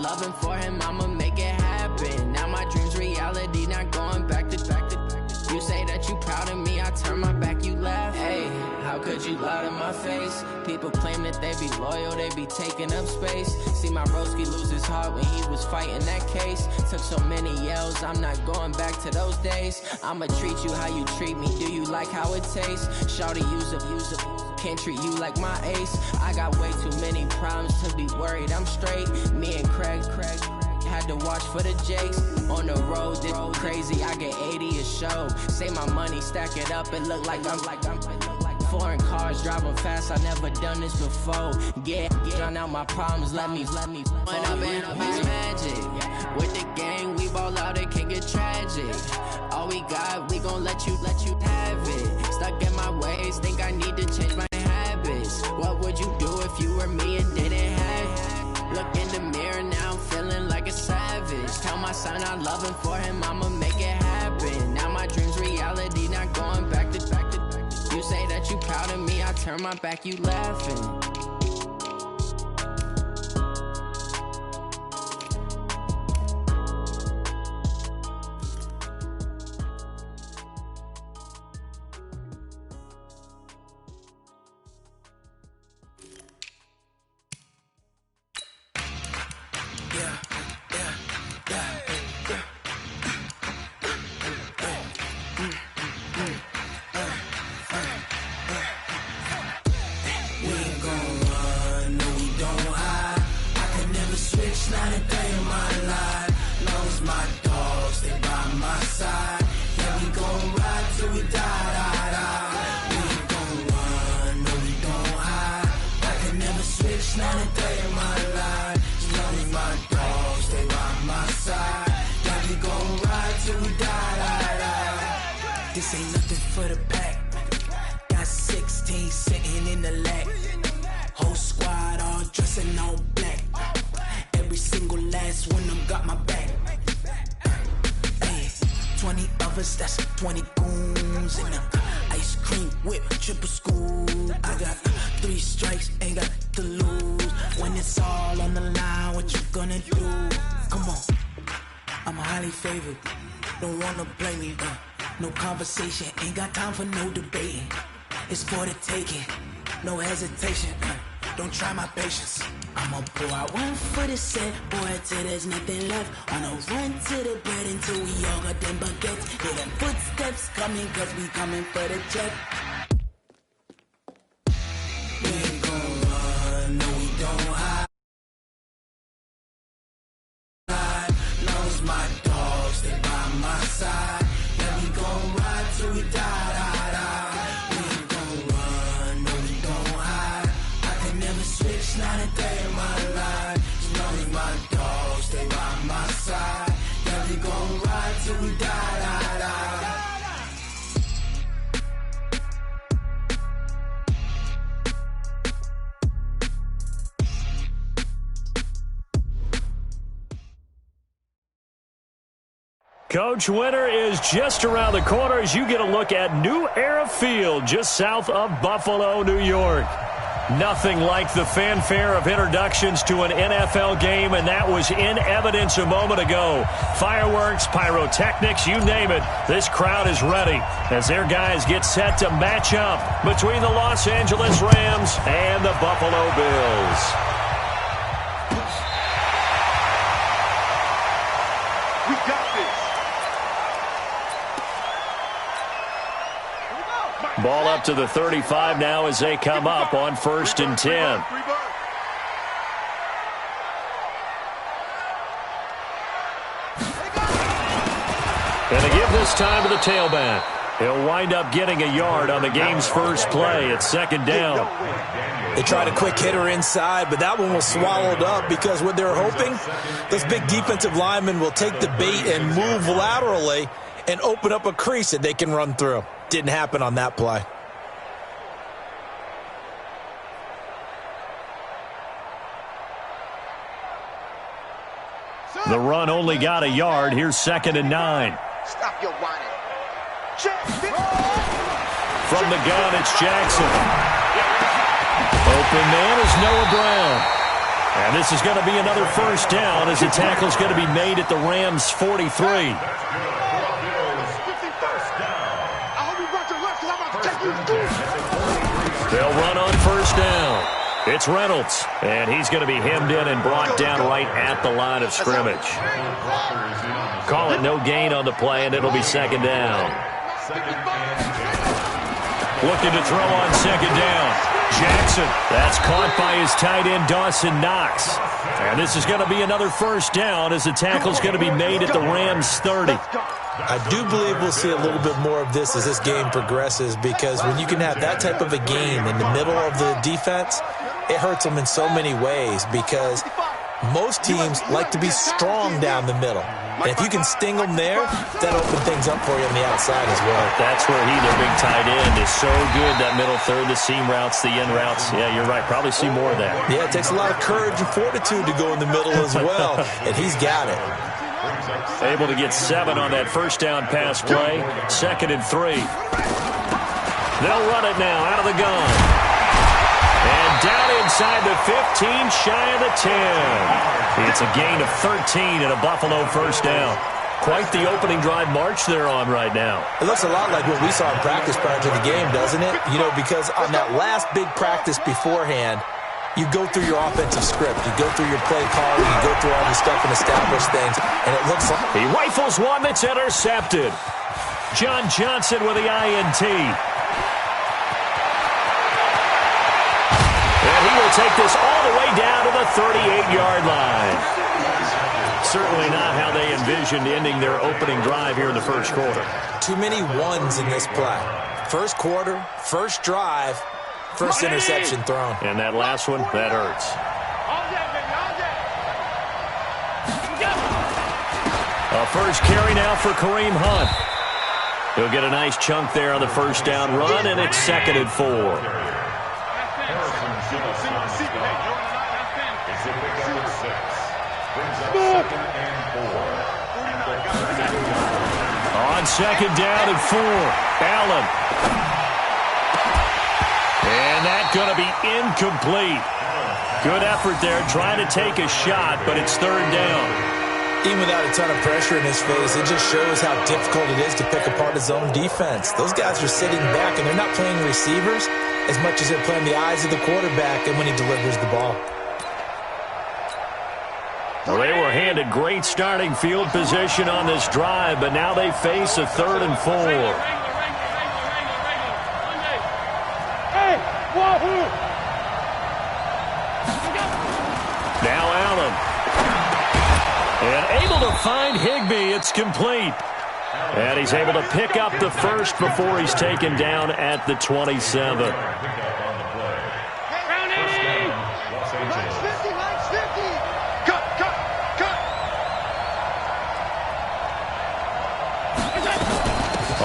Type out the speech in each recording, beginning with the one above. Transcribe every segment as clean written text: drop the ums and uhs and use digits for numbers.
loving for him, I'ma make it happen. Now my dream's reality, not going back to. You say that you proud of me, I turn my back, you laugh. Hey, how could you lie to my face? People claim that they be loyal, they be taking up space. See my broski lose his heart when he was fighting that case. Took so many yells, I'm not going back to those days. I'ma treat you how you treat me, do you like how it tastes? Shawty, use up, can't treat you like my ace. I got way too many problems to be worried, I'm straight. Me and Craig had to watch for the Jakes. On the road, this crazy, I get 80 a show. Say my money, stack it up, it look like I'm foreign cars, driving fast, I never done this before. Get drown out my problems, let me when I've been up is magic. With the gang, we ball out, it can get tragic. All we got, we gon' let you have it. Stuck in my ways, think I need to change my habits. What would you do if you were me and didn't have it? Look in the mirror now, I'm feeling like a savage. Tell my son I love him, for him I'ma make it happen. Now my dream's reality, not going back to. You say that you proud of me, I turn my back, you laughing. This ain't nothing for the pack. Got 16 sitting in the lap. Whole squad all dressing all black. Every single last one of them got my back. Hey, 20 of us, that's 20 goons in the ice cream whip, triple scoop. I got 3 strikes, ain't got to lose. When it's all on the line, what you gonna do? Come on, I'm highly favored. Don't wanna blame me. No conversation, ain't got time for no debating. It's for the taking, no hesitation. Don't try my patience. I'ma pour out one for the set, boy, till there's nothing left. On a run to the bread until we all got them baguettes. Hear them footsteps coming, cause we coming for the check. We ain't gon' run, no we don't hide. Lost my dogs, they by my side. Ride till we die. We ain't gon' run, no we don't hide. I can never switch, not a day in my life. As long as my dogs stay by my side. Yeah, we gon' ride till we die. Coach, winter is just around the corner as you get a look at New Era Field just south of Buffalo, New York. Nothing like the fanfare of introductions to an NFL game, and that was in evidence a moment ago. Fireworks, pyrotechnics, you name it. This crowd is ready as their guys get set to match up between the Los Angeles Rams and the Buffalo Bills. We got this. Ball up to the 35 now as they come up on 1st and 10. And they give this time to the tailback. He'll wind up getting a yard on the game's first play. It's 2nd down. They tried a quick hitter inside, but that one was swallowed up because what they're hoping, those big defensive linemen will take the bait and move laterally and open up a crease that they can run through. Didn't happen on that play. The run only got a yard. Here's 2nd and 9. Stop your whining. From the gun, it's Jackson. Open man is Noah Brown. And this is going to be another first down as the tackle is going to be made at the Rams' 43. They'll run on first down. It's Reynolds, and he's going to be hemmed in and brought down right at the line of scrimmage. Call it no gain on the play, and it'll be second down. Looking to throw on second down. Jackson. That's caught by his tight end, Dawson Knox. And this is going to be another first down as the tackle's going to be made at the Rams' 30. I do believe we'll see a little bit more of this as this game progresses, because when you can have that type of a game in the middle of the defense, it hurts them in so many ways, because most teams like to be strong down the middle. And if you can sting them there, that'll open things up for you on the outside as well. That's where their big tight end, is so good, that middle third, the seam routes, the in routes. Yeah, you're right. Probably see more of that. Yeah, it takes a lot of courage and fortitude to go in the middle as well, and he's got it. Able to get 7 on that first down pass play. 2nd and 3. They'll run it now out of the gun. And down inside the 15, shy of the 10. It's a gain of 13 and a Buffalo first down. Quite the opening drive march they're on right now. It looks a lot like what we saw in practice prior to the game, doesn't it? You know, because on that last big practice beforehand, you go through your offensive script. You go through your play calling. You go through all the stuff and establish things. And it looks like he rifles one that's intercepted. John Johnson with the INT. And he will take this all the way down to the 38-yard line. Certainly not how they envisioned ending their opening drive here in the first quarter. Too many ones in this play. First quarter, first drive, first interception thrown. And that last one, that hurts. A first carry now for Kareem Hunt. He'll get a nice chunk there on the first down run, and it's 2nd and 4. On 2nd down and 4, Allen. And that's going to be incomplete. Good effort there, trying to take a shot, but it's 3rd down. Even without a ton of pressure in his face, it just shows how difficult it is to pick apart his own defense. Those guys are sitting back, and they're not playing receivers as much as they're playing the eyes of the quarterback and when he delivers the ball. Well, they were handed great starting field position on this drive, but now they face a 3rd and 4. Now Allen. And able to find Higbee. It's complete. And he's able to pick up the first before he's taken down at the 27.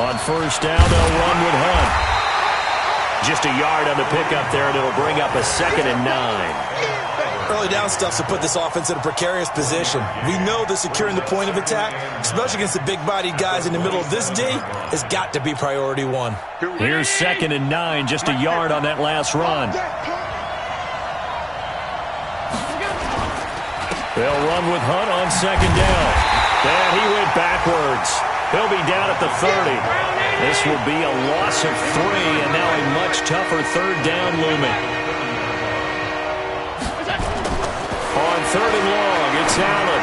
On first down, they'll run with Hunt. Just a yard on the pickup there, and it'll bring up a 2nd and 9. Early down stuff to put this offense in a precarious position. We know that securing the point of attack, especially against the big-bodied guys in the middle of this D, has got to be priority 1. Here's 2nd and 9, just a yard on that last run. They'll run with Hunt on 2nd down. And he went backwards. He'll be down at the 30. This will be a loss of 3, and now a much tougher 3rd down looming. On 3rd and long, it's Allen.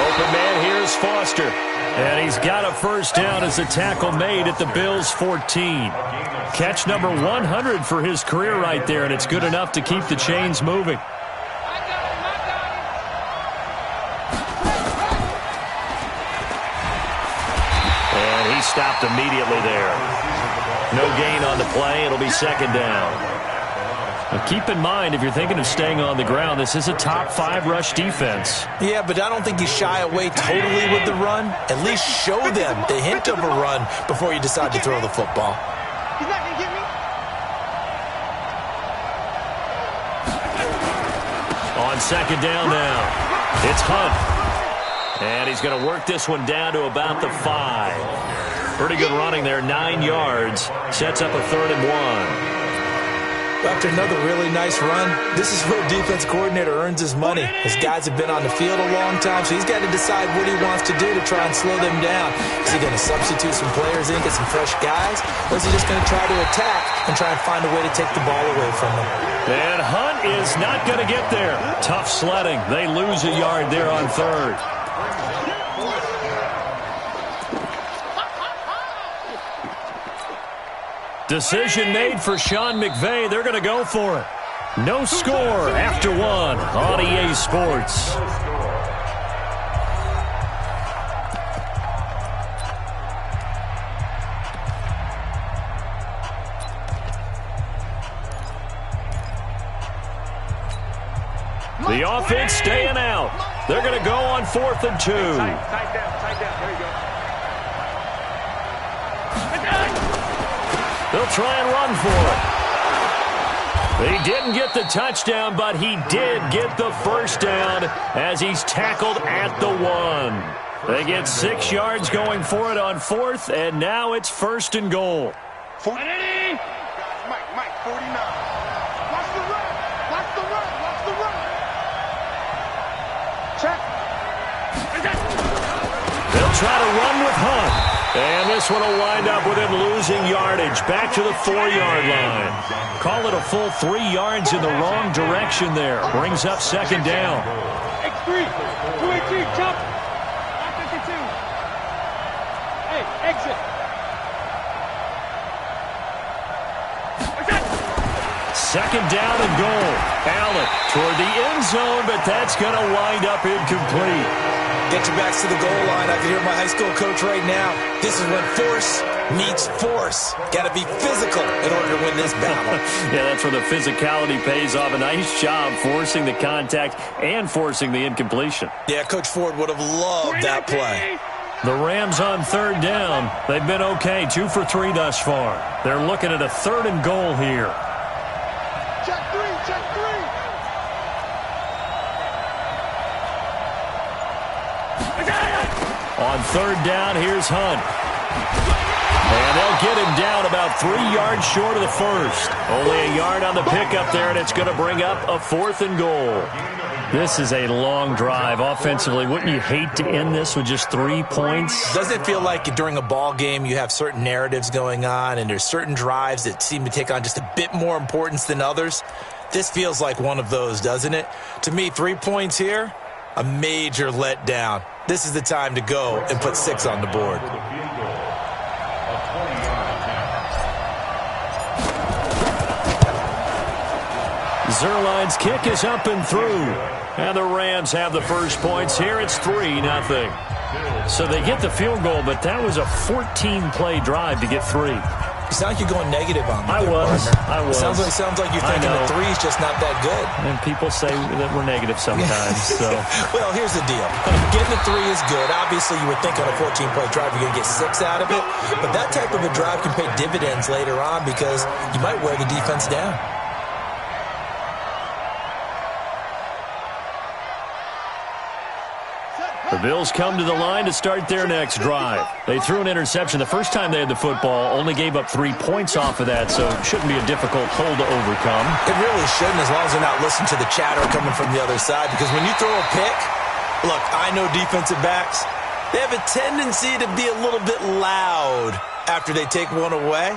Open man, here's Foster. And he's got a first down as a tackle made at the Bills' 14. Catch number 100 for his career right there, and it's good enough to keep the chains moving. Stopped immediately there. No gain on the play. It'll be 2nd down. Now keep in mind, if you're thinking of staying on the ground, this is a top 5 rush defense. Yeah, but I don't think you shy away totally with the run. At least show them the hint of a run before you decide to throw the football. He's not going to get me. On 2nd down now, it's Hunt. And he's going to work this one down to about the 5. Pretty good running there, 9 yards. Sets up a 3rd and 1. After another really nice run, this is where a defense coordinator earns his money. His guys have been on the field a long time, so he's got to decide what he wants to do to try and slow them down. Is he going to substitute some players in, get some fresh guys, or is he just going to try to attack and try and find a way to take the ball away from them? And Hunt is not going to get there. Tough sledding. They lose a yard there on third. Decision made for Sean McVay. They're going to go for it. No score after one on EA Sports. The offense staying out. They're going to go on 4th and 2. Tight down. There you go. They'll try and run for it. He didn't get the touchdown, but he did get the first down as he's tackled at the 1. They get 6 yards going for it on 4th, and now it's 1st and goal. Mike, 49. Watch the run. Check. They'll try to run with Hunt. And this one will wind up with him losing yardage back to the 4-yard line. Call it a full 3 yards in the wrong direction there. Brings up 2nd down. X3, 283, jump. 52. Hey, exit. 2nd down and goal. Allen toward the end zone, but that's going to wind up incomplete. Get your backs to the goal line. I can hear my high school coach right now. This is when force meets force. Got to be physical in order to win this battle. Yeah, that's where the physicality pays off. A nice job forcing the contact and forcing the incompletion. Yeah, Coach Ford would have loved that play. The Rams on 3rd down. They've been okay, 2 for 3 thus far. They're looking at a 3rd and goal here. Check 3. On 3rd down, here's Hunt. And they'll get him down about 3 yards short of the first. Only a yard on the pickup there, and it's going to bring up a 4th and goal. This is a long drive offensively. Wouldn't you hate to end this with just 3 points? Doesn't it feel like during a ball game you have certain narratives going on and there's certain drives that seem to take on just a bit more importance than others? This feels like one of those, doesn't it? To me, 3 points here, a major letdown. This is the time to go and put 6 on the board. Zerline's kick is up and through. And the Rams have the first points here. It's 3-0. So they get the field goal, but that was a 14-play drive to get 3. You sound like you're going negative on me. I was. Sounds like you're thinking the 3's just not that good. And people say that we're negative sometimes. So. Well, here's the deal. Getting the 3 is good. Obviously, you would think on a 14-play drive you're going to get 6 out of it. But that type of a drive can pay dividends later on because you might wear the defense down. The Bills come to the line to start their next drive. They threw an interception the first time they had the football, only gave up 3 points off of that, so it shouldn't be a difficult hole to overcome. It really shouldn't, as long as they're not listening to the chatter coming from the other side, because when you throw a pick, look, I know defensive backs, they have a tendency to be a little bit loud after they take one away,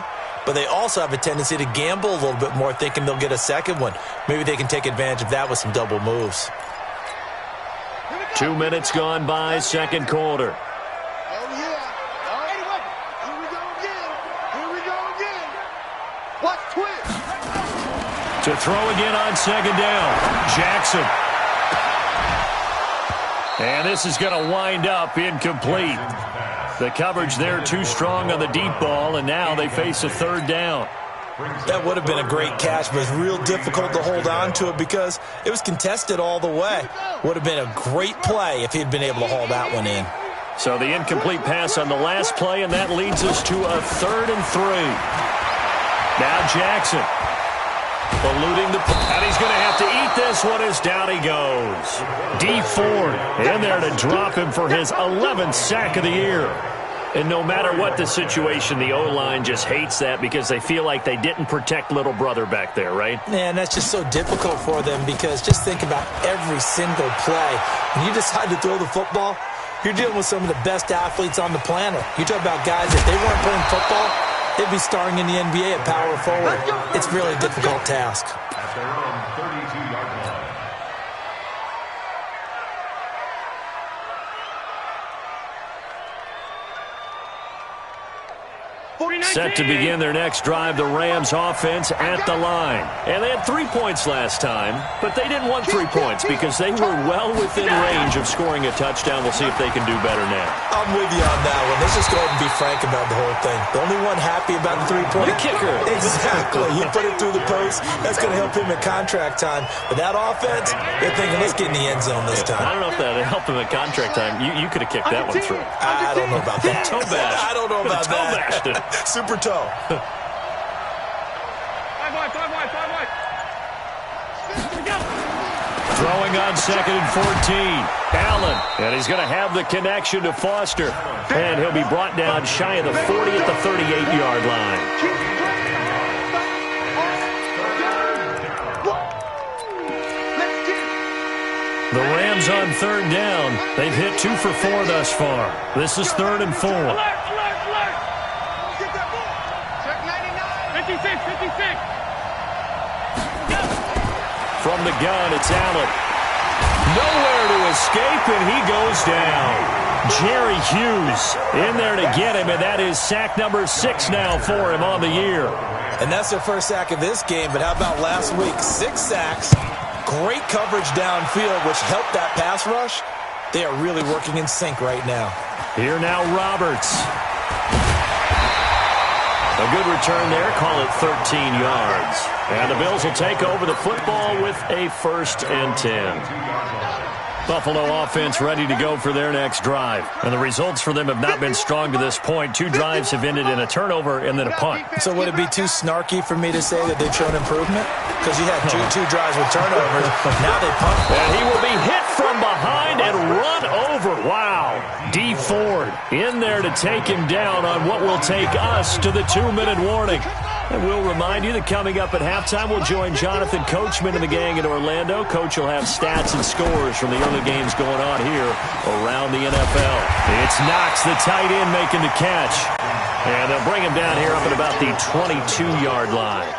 but they also have a tendency to gamble a little bit more, thinking they'll get a second one. Maybe they can take advantage of that with some double moves. 2 minutes gone by, 2nd quarter. Oh, yeah. Here we go again. Watch twist. To throw again on 2nd down. Jackson. And this is going to wind up incomplete. The coverage there too strong on the deep ball, and now they face a 3rd down. That would have been a great catch, but it's real difficult to hold on to it because it was contested all the way. Would have been a great play if he'd been able to haul that one in. So the incomplete pass on the last play, and that leads us to a 3rd and 3. Now Jackson eluding the, and he's going to have to eat this one as down he goes. D. Ford in there to drop him for his 11th sack of the year. And no matter what the situation, the O-line just hates that because they feel like they didn't protect little brother back there, right? Man, that's just so difficult for them because just think about every single play. When you decide to throw the football, you're dealing with some of the best athletes on the planet. You talk about guys, if they weren't playing football, they'd be starring in the NBA at power forward. It's a really difficult task. At their own 32-yard line. Set to begin their next drive, the Rams offense at the line. And they had 3 points last time, but they didn't want 3 points because they were well within range of scoring a touchdown. We'll see if they can do better now. I'm with you on that one. Let's just go ahead and be frank about the whole thing. The only one happy about the 3-point? The kicker. Exactly. He put it through the post. That's going to help him at contract time. But that offense, they're thinking, let's get in the end zone this time. I don't know if that helped him at contract time. You could have kicked that one through. I don't know about that. Toe bash. I don't know about Toe that. bashed it. Super toe. 5 wide, 5 wide, 5 wide. Throwing on 2nd and 14. Allen, and he's going to have the connection to Foster. And he'll be brought down shy of the 40 at the 38-yard line. The Rams on 3rd down. They've hit 2 for 4 thus far. This is 3rd and 4. Alert, alert, alert. 56, 56. From the gun, it's Allen. Nowhere to escape, and he goes down. Jerry Hughes in there to get him, and that is sack number 6 now for him on the year. And that's their first sack of this game, but how about last week? 6 sacks, great coverage downfield, which helped that pass rush. They are really working in sync right now. Here now, Roberts. A good return there, call it 13 yards. And the Bills will take over the football with a 1st and 10. Buffalo offense ready to go for their next drive. And the results for them have not been strong to this point. 2 drives have ended in a turnover and then a punt. So would it be too snarky for me to say that they've shown improvement? Because you had two drives with turnovers. Now they punt. And he will be hit from behind and run over. Wow. D. Ford in there to take him down on what will take us to the 2-minute warning. And we'll remind you that coming up at halftime, we'll join Jonathan Coachman and the gang in Orlando. Coach will have stats and scores from the early games going on here around the NFL. It's Knox, the tight end, making the catch. And they'll bring him down here up at about the 22-yard line.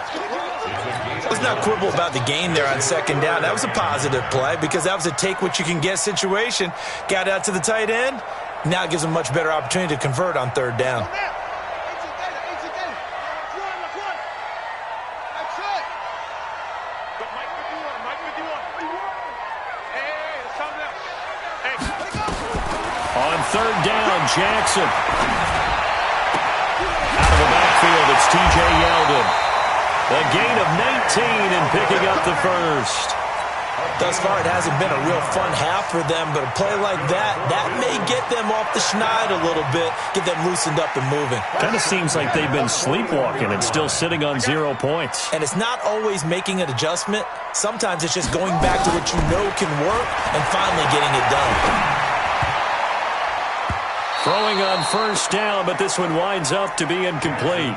Let's not quibble about the gain there on 2nd down. That was a positive play because that was a take-what-you-can-get situation. Got out to the tight end. Now it gives them a much better opportunity to convert on 3rd down. On 3rd down, Jackson. Out of the backfield, it's T.J. Yeldon. A gain of 19 and picking up the 1st. Thus far, it hasn't been a real fun half for them, but a play like that may get them off the schneid a little bit, get them loosened up and moving. Kind of seems like they've been sleepwalking and still sitting on 0 points. And it's not always making an adjustment. Sometimes it's just going back to what you know can work and finally getting it done. Throwing on 1st down, but this one winds up to be incomplete.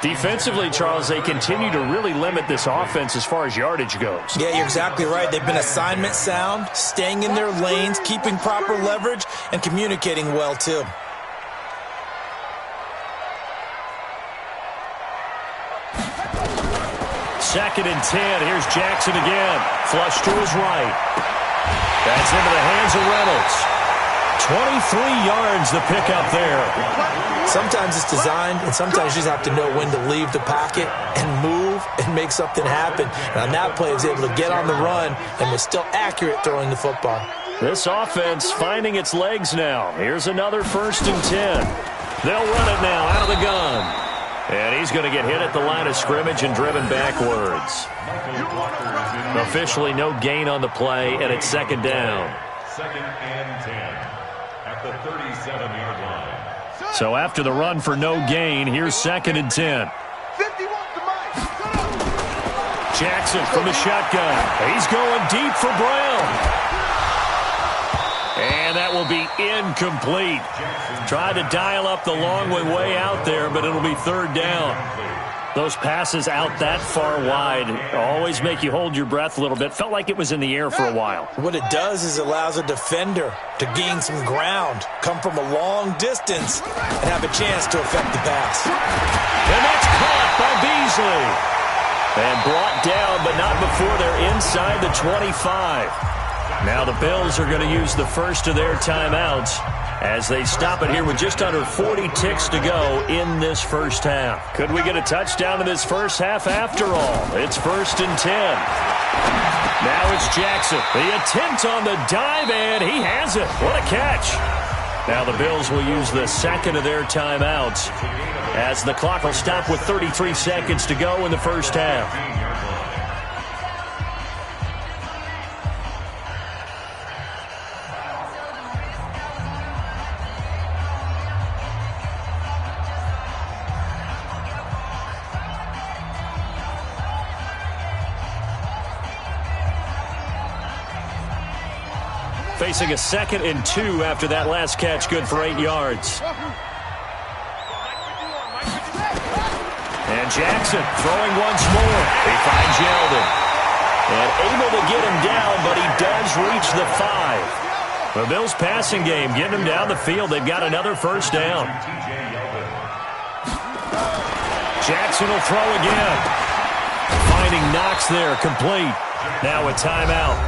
Defensively, Charles, they continue to really limit this offense as far as yardage goes. Yeah, you're exactly right. They've been assignment sound, staying in their lanes, keeping proper leverage, and communicating well, too. Second and 10. Here's Jackson again. Flush to his right. That's into the hands of Reynolds. 23 yards the pickup there. Sometimes it's designed, and sometimes you just have to know when to leave the pocket and move and make something happen. And on that play, he was able to get on the run and was still accurate throwing the football. This offense finding its legs now. Here's another 1st and 10. They'll run it now out of the gun. And he's going to get hit at the line of scrimmage and driven backwards. Officially no gain on the play, and it's 2nd down. 2nd and 10 at the 37-yard line. So after the run for no gain, here's 2nd and 10. Jackson from the shotgun. He's going deep for Brown. And that will be Incomplete. Tried to dial up the long way out there, but it'll be third down. Those passes out that far wide always make you hold your breath a little bit. Felt like it was in the air for a while. What it does is allows a defender to gain some ground, come from a long distance, and have a chance to affect the pass. And that's caught by Beasley. And brought down, but not before they're inside the 25. Now the Bills are going to use the first of their timeouts as they stop it here with just under 40 ticks to go in this first half. Could we get a touchdown in this first half after all? It's 1st and 10. Now it's Jackson. The attempt on the dive, and he has it. What a catch. Now the Bills will use the second of their timeouts as the clock will stop with 33 seconds to go in the first half. Facing a 2nd and 2 after that last catch, good for 8 yards. And Jackson throwing once more. He finds Yeldon. And able to get him down, but he does reach the 5. The Bills passing game, getting him down the field. They've got another first down. Jackson will throw again. Finding Knox there, complete. Now a timeout.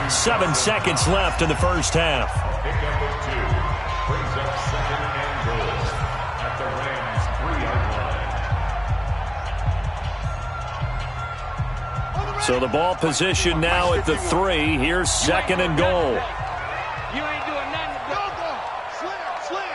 7 seconds left in the first half. Pickup of 2 brings up 2nd and goal at the Rams' 3-yard line. So the ball position now at the 3. Here's 2nd and goal. You ain't doing nothing. Go, go. Slam.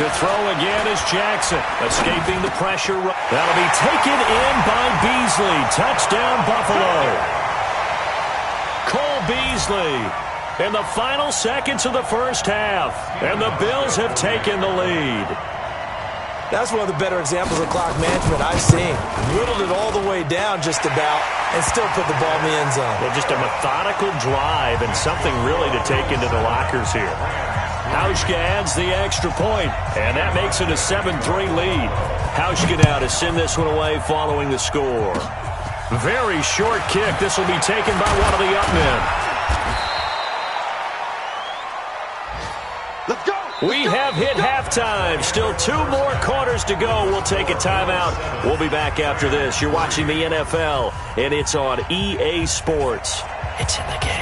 To throw again is Jackson, escaping the pressure. That'll be taken in by Beasley. Touchdown, Buffalo. Cole Beasley in the final seconds of the first half. And the Bills have taken the lead. That's one of the better examples of clock management I've seen. Whittled it all the way down just about and still put the ball in the end zone. Well, just a methodical drive and something really to take into the lockers here. Hauschka adds the extra point, and that makes it a 7-3 lead. Hauschka now to send this one away following the score. Very short kick. This will be taken by one of the up men. Let's go. We have hit halftime. Still 2 more quarters to go. We'll take a timeout. We'll be back after this. You're watching the NFL, and it's on EA Sports. It's in the game.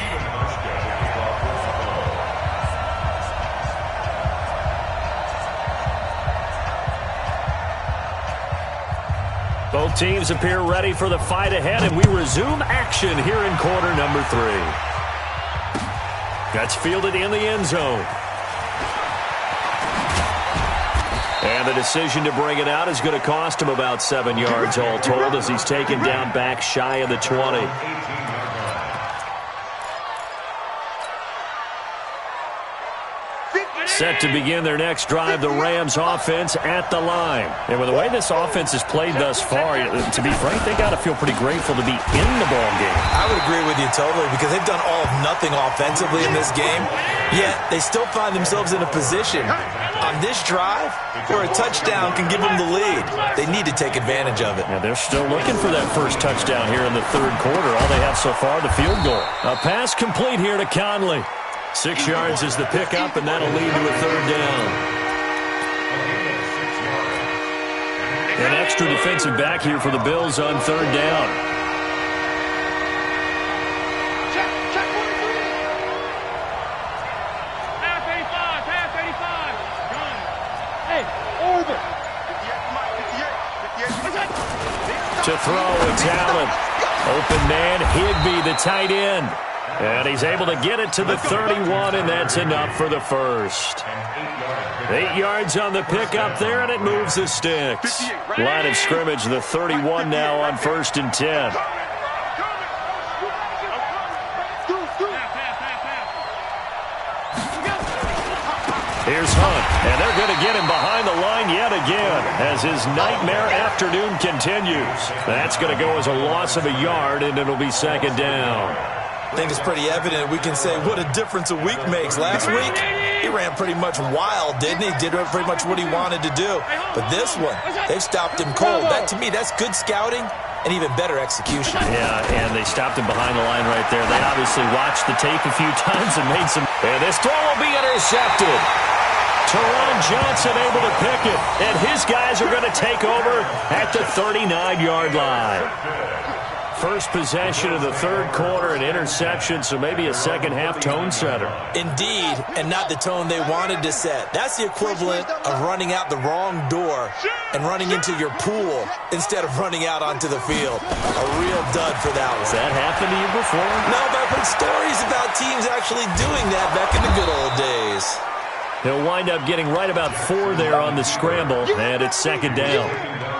Both teams appear ready for the fight ahead, and we resume action here in quarter number 3. That's fielded in the end zone. And the decision to bring it out is going to cost him about 7 yards all told as he's taken down back shy of the 20. Set to begin their next drive, the Rams offense at the line. And with the way this offense has played thus far, to be frank, they got to feel pretty grateful to be in the ball game. I would agree with you totally because they've done all of nothing offensively in this game, yet they still find themselves in a position on this drive where a touchdown can give them the lead. They need to take advantage of it. Now they're still looking for that first touchdown here in the third quarter. All they have so far, the field goal. A pass complete here to Conley. 6 yards is the pickup, and that'll lead to a third down. An extra defensive back here for the Bills on third down. Check 43. Pass 85. Gone. Hey, over. 58. To throw, it's Allen. Open man, Higbee, the tight end. And he's able to get it to the 31, and that's enough for the first. 8 yards on the pickup there, and it moves the sticks. Line of scrimmage, the 31 now on 1st and 10. Here's Hunt, and they're going to get him behind the line yet again as his nightmare afternoon continues. That's going to go as a loss of a yard, and it'll be 2nd down. I think it's pretty evident. We can say what a difference a week makes. Last week, he ran pretty much wild, didn't he? Did pretty much what he wanted to do. But this one, they stopped him cold. That, to me, that's good scouting and even better execution. Yeah, and they stopped him behind the line right there. They obviously watched the tape a few times and made some. And this throw will be intercepted. Teron Johnson able to pick it, and his guys are going to take over at the 39-yard line. First possession of the third quarter, an interception, so maybe a second-half tone setter. Indeed, and not the tone they wanted to set. That's the equivalent of running out the wrong door and running into your pool instead of running out onto the field. A real dud for that one. Has that happened to you before? No, but I've heard stories about teams actually doing that back in the good old days. He'll wind up getting right about 4 there on the scramble, and it's second down.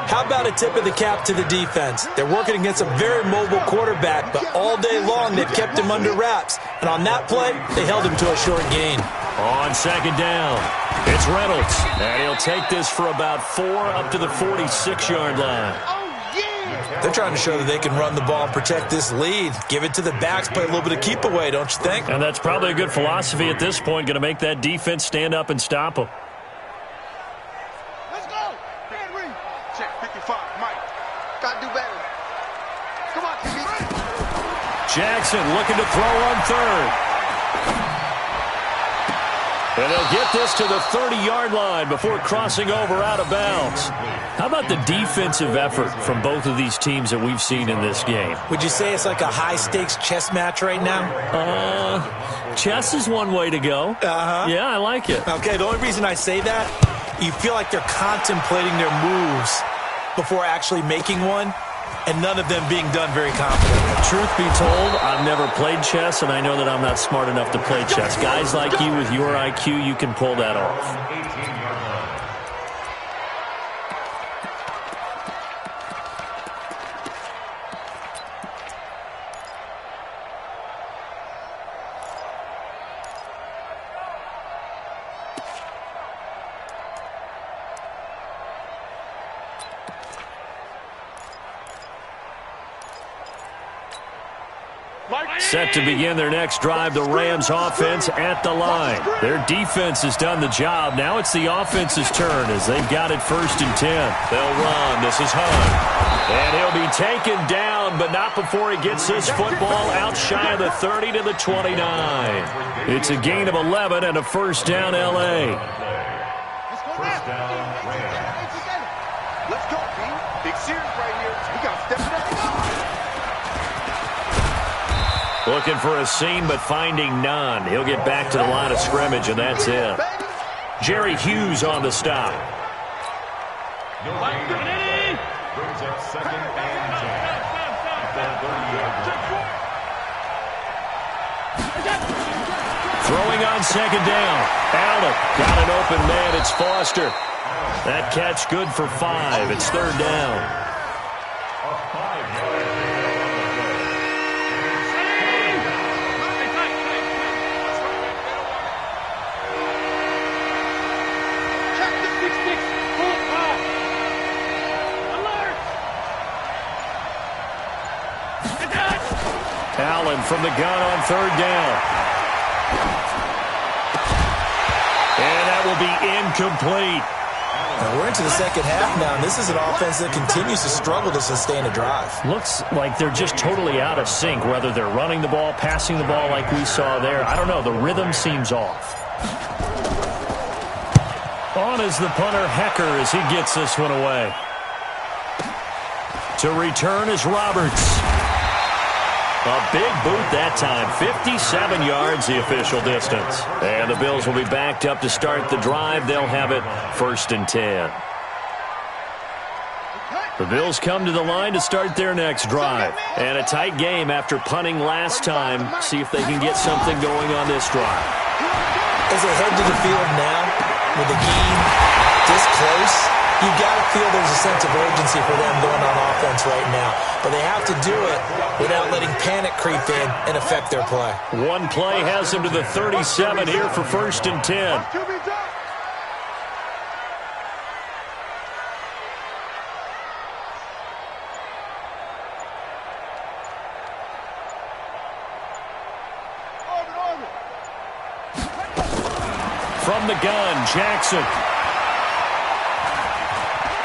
How about a tip of the cap to the defense? They're working against a very mobile quarterback, but all day long they've kept him under wraps. And on that play, they held him to a short gain. On second down, it's Reynolds, and he'll take this for about 4 up to the 46-yard line. They're trying to show that they can run the ball and protect this lead. Give it to the backs, play a little bit of keep away, don't you think? And that's probably a good philosophy at this point, going to make that defense stand up and stop them. Let's go. Henry. Check 55. Mike. Got to do better. Come on, TV. Jackson looking to throw on third. And they'll get this to the 30-yard line before crossing over out of bounds. How about the defensive effort from both of these teams that we've seen in this game? Would you say it's like a high-stakes chess match right now? Chess is one way to go. Yeah, I like it. Okay, the only reason I say that, you feel like they're contemplating their moves before actually making one, and none of them being done very confidently. Truth be told, I've never played chess, and I know that I'm not smart enough to play chess. Guys like you with your IQ, you can pull that off. Set to begin their next drive, the Rams offense at the line. Their defense has done the job. Now it's the offense's turn as they've got it 1st and 10. They'll run. This is Hunt. And he'll be taken down, but not before he gets this football out shy of the 30 to the 29. It's a gain of 11 and a first down, L.A. First down, Rams. Let's go, B. Big series right here. We got to step it up. Looking for a seam, but finding none. He'll get back to the line of scrimmage, and that's it. Jerry Hughes on the stop. No gain. Brings up 2nd and 10. At the 30-yard line. Throwing on second down. Allen got an open man. It's Foster. That catch good for 5. It's 3rd down. Allen from the gun on 3rd down. And that will be incomplete. Now we're into the second half now, and this is an offense that continues to struggle to sustain a drive. Looks like they're just totally out of sync, whether they're running the ball, passing the ball like we saw there. I don't know. The rhythm seems off. On is the punter, Hecker, as he gets this one away. To return is Roberts. A big boot that time. 57 yards, the official distance. And the Bills will be backed up to start the drive. They'll have it 1st and 10. The Bills come to the line to start their next drive. And a tight game after punting last time. See if they can get something going on this drive. As they head to the field now, with the game this close, you got to feel there's a sense of urgency for them going on offense right now. But they have to do it without letting panic creep in and affect their play. One play has them to the 37 here for 1st and 10. from the gun, Jackson.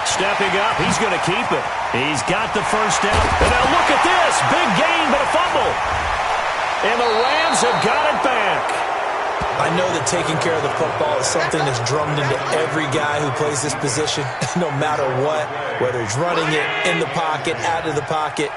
Stepping up, he's going to keep it. He's got the first down. And now look at this. Big gain, but a fumble. And the Rams have got it back. I know that taking care of the football is something that's drummed into every guy who plays this position, no matter what, whether he's running it, in the pocket, out of the pocket.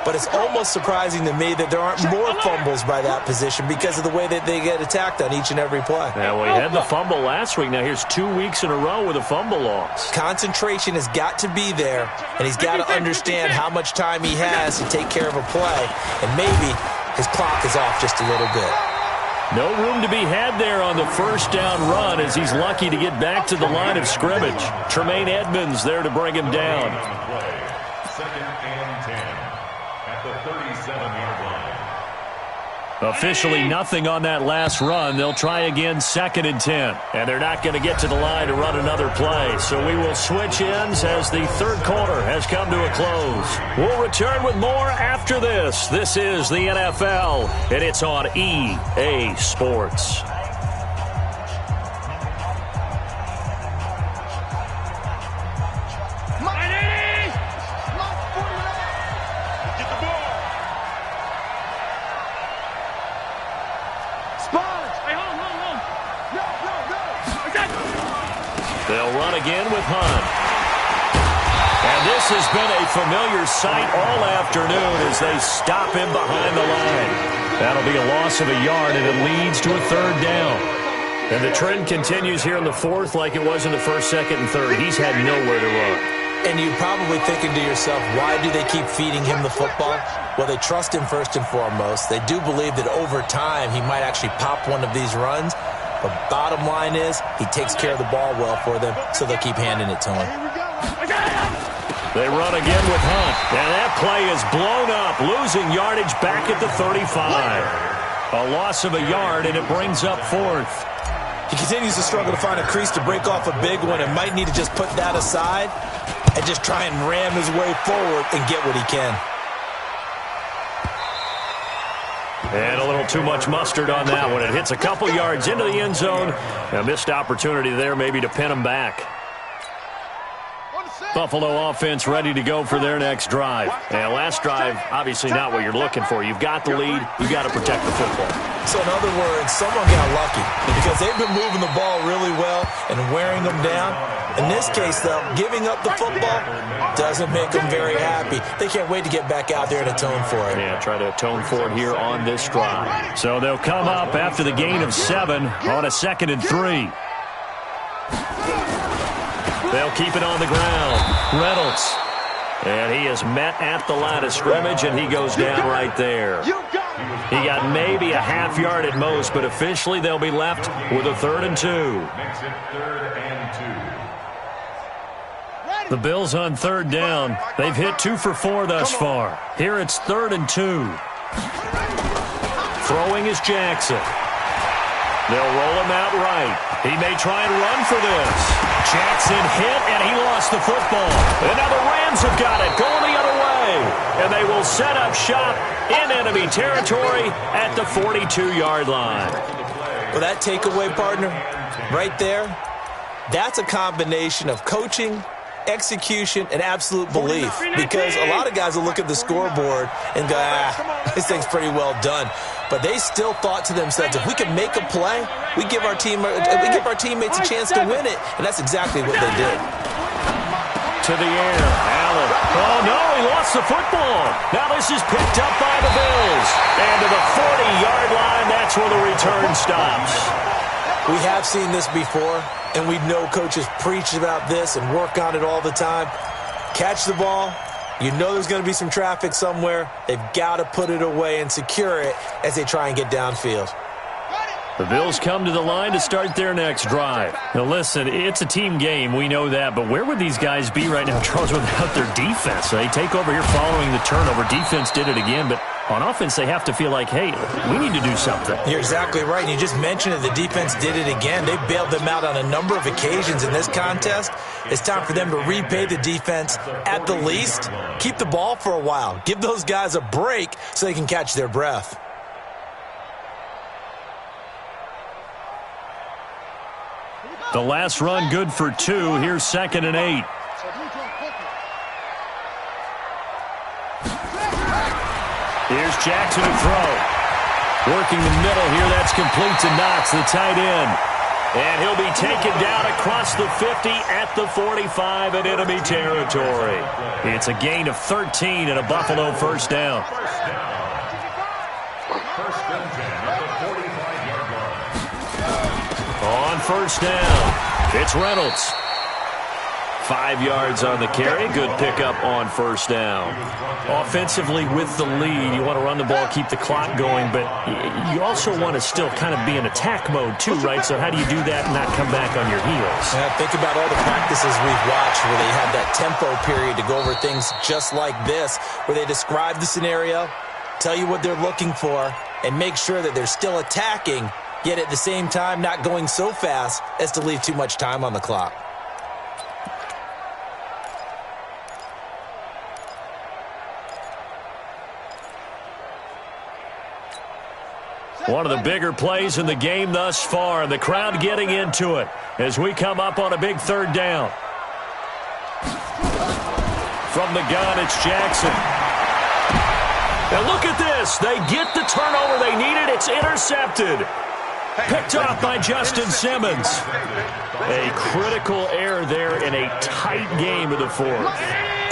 But it's almost surprising to me that there aren't more fumbles by that position because of the way that they get attacked on each and every play. Yeah, well, he had the fumble last week. Now here's 2 weeks in a row with a fumble loss. Concentration has got to be there, and he's got to understand how much time he has to take care of a play, and maybe his clock is off just a little bit. No room to be had there on the first down run as he's lucky to get back to the line of scrimmage. Tremaine Edmonds there to bring him down. Second and 10 at the 37-yard line. Officially nothing on that last run. They'll try again second and 10. And they're not going to get to the line to run another play. So we will switch ends as the third quarter has come to a close. We'll return with more after this. This is the NFL, and it's on EA Sports. They'll run again with Hunt. And this has been a familiar sight all afternoon as they stop him behind the line. That'll be a loss of a yard, and it leads to a third down. And the trend continues here in the fourth like it was in the first, second, and third. He's had nowhere to run. And you're probably thinking to yourself, why do they keep feeding him the football? Well, they trust him first and foremost. They do believe that over time he might actually pop one of these runs. But bottom line is, he takes care of the ball well for them, so they'll keep handing it to him. They run again with Hunt. And that play is blown up, losing yardage back at the 35. A loss of a yard, and it brings up fourth. He continues to struggle to find a crease to break off a big one and might need to just put that aside and just try and ram his way forward and get what he can. And a little too much mustard on that one. It hits a couple yards into the end zone. A missed opportunity there maybe to pin him back. Buffalo offense ready to go for their next drive. And last drive, obviously not what you're looking for. You've got the lead. You've got to protect the football. So in other words, someone got lucky because they've been moving the ball really well and wearing them down. In this case, though, giving up the football doesn't make them very happy. They can't wait to get back out there and atone for it. Yeah, try to atone for it here on this drive. So they'll come up after the gain of 7 on a 2nd and 3. They'll keep it on the ground. Reynolds. And he is met at the line of scrimmage, and he goes down right there. He got maybe a half yard at most, but officially they'll be left with a 3rd and 2. Makes it 3rd and 2. The Bills on 3rd down. They've hit 2 for 4 thus far. Here it's 3rd and 2. Throwing is Jackson. They'll roll him out right. He may try and run for this. Jackson hit, and he lost the football. And now the Rams have got it, going the other way. And they will set up shop in enemy territory at the 42-yard line. Well, that takeaway, partner, right there, that's a combination of coaching, execution, and absolute belief. Because a lot of guys will look at the scoreboard and go, this thing's pretty well done. But they still thought to themselves, if we can make a play, we give our teammates a chance to win it. And that's exactly what they did. To the air, Allen. Oh, no, he lost the football. Now this is picked up by the Bills. And to the 40-yard line, that's where the return stops. We have seen this before, and we know coaches preach about this and work on it all the time. Catch the ball. You know there's going to be some traffic somewhere. They've got to put it away and secure it as they try and get downfield. The Bills come to the line to start their next drive. Now, listen, it's a team game. We know that. But where would these guys be right now, Charles, without their defense? They take over here following the turnover. Defense did it again. But on offense, they have to feel like, hey, we need to do something. You're exactly right. And you just mentioned it. The defense did it again. They bailed them out on a number of occasions in this contest. It's time for them to repay the defense at the least. Keep the ball for a while. Give those guys a break so they can catch their breath. The last run good for 2. Here's 2nd and 8. Here's Jackson to throw. Working the middle here. That's complete to Knox, the tight end. And he'll be taken down across the 50 at the 45 in enemy territory. It's a gain of 13 and a Buffalo first down. First and 10 at the 45-yard line. On first down, it's Reynolds. 5 yards on the carry. Good pickup on first down. Offensively with the lead, you want to run the ball, keep the clock going, but you also want to still kind of be in attack mode too, right? So how do you do that and not come back on your heels? Yeah, think about all the practices we've watched where they have that tempo period to go over things just like this, where they describe the scenario, tell you what they're looking for, and make sure that they're still attacking, yet at the same time not going so fast as to leave too much time on the clock. One of the bigger plays in the game thus far. The crowd getting into it as we come up on a big 3rd down. From the gun, it's Jackson. And look at this. They get the turnover they needed. It's intercepted. Picked off by Justin Simmons. A critical error there in a tight game of the 4th.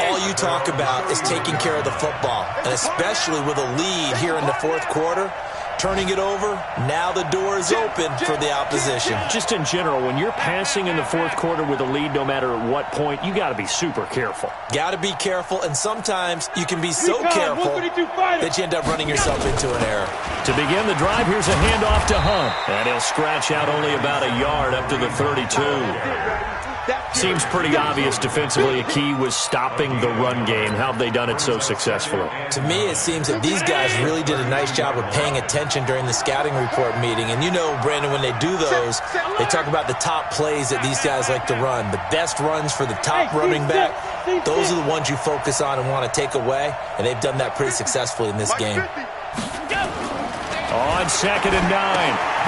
All you talk about is taking care of the football, and especially with a lead here in the 4th quarter. Turning it over, now the door is open for the opposition. Just in general, when you're passing in the 4th quarter with a lead, no matter at what point, you got to be super careful. Got to be careful, and sometimes you can be so careful that you end up running yourself into an error. To begin the drive, here's a handoff to Hunt. And he'll scratch out only about a yard up to the 32. Seems pretty obvious defensively. A key was stopping the run game. How have they done it so successfully? To me, it seems that these guys really did a nice job of paying attention during the scouting report meeting. And you know, Brandon, when they do those, they talk about the top plays that these guys like to run. The best runs for the top running back, those are the ones you focus on and want to take away. And they've done that pretty successfully in this game. On 2nd and 9,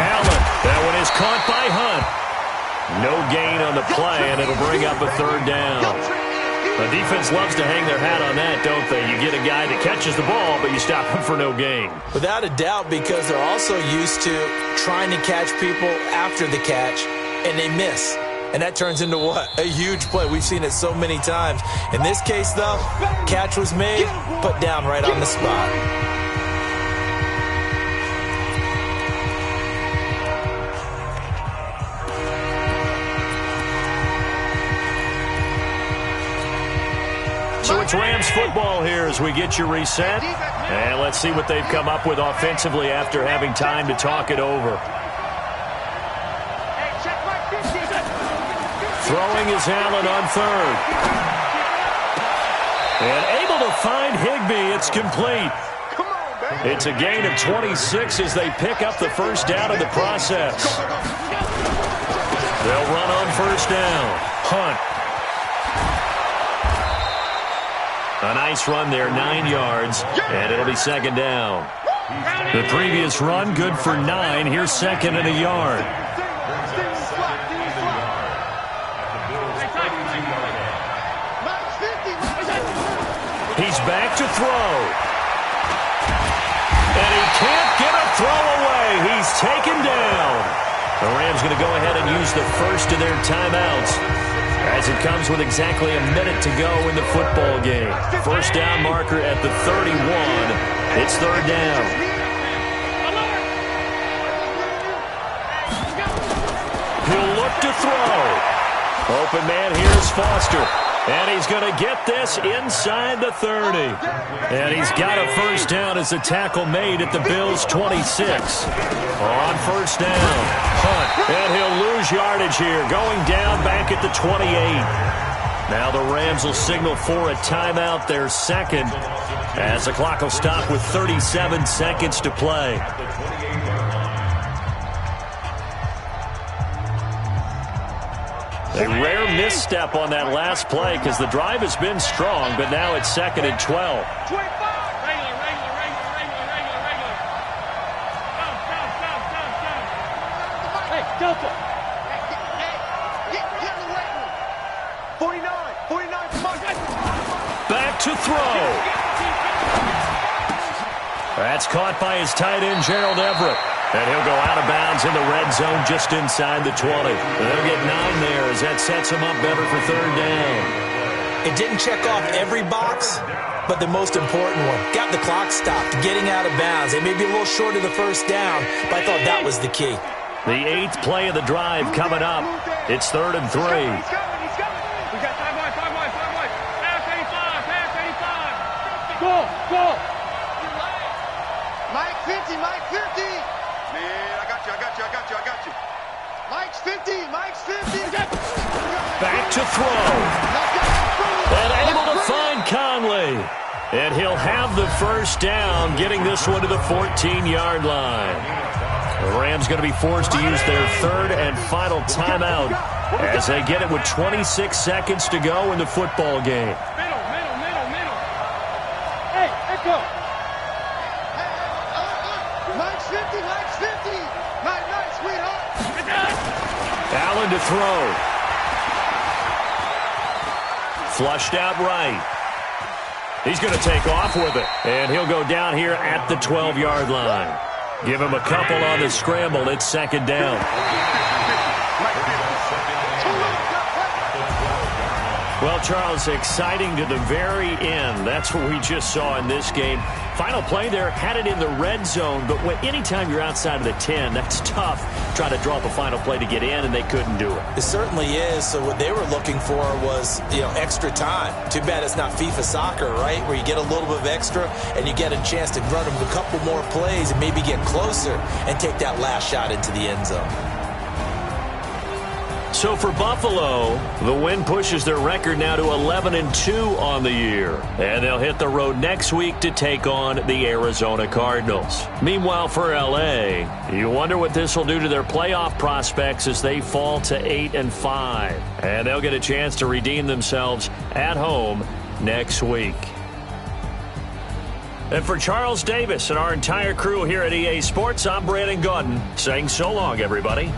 Allen. That one is caught by Hunt. No gain on the play, and it'll bring up a 3rd down. The defense loves to hang their hat on that, don't they? You get a guy that catches the ball, but you stop him for no gain. Without a doubt, because they're also used to trying to catch people after the catch, and they miss. And that turns into what? A huge play. We've seen it so many times. In this case, though, catch was made, put down right on the spot. So it's Rams football here as we get you reset. And let's see what they've come up with offensively after having time to talk it over. Throwing is Allen on 3rd. And able to find Higbee. It's complete. It's a gain of 26 as they pick up the first down in the process. They'll run on first down. Hunt. A nice run there, 9 yards, and it'll be 2nd down. The previous run, good for 9. Here's 2nd and a yard. He's back to throw. And he can't get a throw away. He's taken down. The Rams going to go ahead and use the first of their timeouts, as it comes with exactly a minute to go in the football game. First down marker at the 31. It's 3rd down. He'll look to throw. Open man, here's Foster. And he's going to get this inside the 30. And he's got a first down as the tackle made at the Bills' 26. On first down, Hunt. And he'll lose yardage here, going down back at the 28. Now the Rams will signal for a timeout, their 2nd, as the clock will stop with 37 seconds to play. A rare misstep on that last play because the drive has been strong, but now it's 2nd and 12. to throw. That's caught by his tight end, Gerald Everett. And he'll go out of bounds in the red zone just inside the 20. They'll get 9 there as that sets him up better for third down. It didn't check off every box, but the most important one. Got the clock stopped, getting out of bounds. They may be a little short of the first down, but I thought that was the key. The 8th play of the drive coming up. It's 3rd and 3. He's coming. We got 5 wide. Pass 85. Go. Mike 50. Man, I got you. Mike's 50. Back to throw. And able to find Conley. And he'll have the first down, getting this one to the 14-yard line. The Rams going to be forced to use their 3rd and final timeout as they get it with 26 seconds to go in the football game. Middle. Hey, go. Mike's 50. Nice, sweetheart. Allen to throw. Flushed out right. He's going to take off with it, and he'll go down here at the 12-yard line. Give him a couple on the scramble. It's 2nd down. Well, Charles, exciting to the very end. That's what we just saw in this game. Final play there, had it in the red zone, but anytime you're outside of the 10, that's tough. Trying to draw up a final play to get in, and they couldn't do it. It certainly is. So what they were looking for was, extra time. Too bad it's not FIFA soccer, right, where you get a little bit of extra and you get a chance to run a couple more plays and maybe get closer and take that last shot into the end zone. So for Buffalo, the win pushes their record now to 11-2 on the year. And they'll hit the road next week to take on the Arizona Cardinals. Meanwhile, for L.A., you wonder what this will do to their playoff prospects as they fall to 8-5. And they'll get a chance to redeem themselves at home next week. And for Charles Davis and our entire crew here at EA Sports, I'm Brandon Gaudin saying so long, everybody.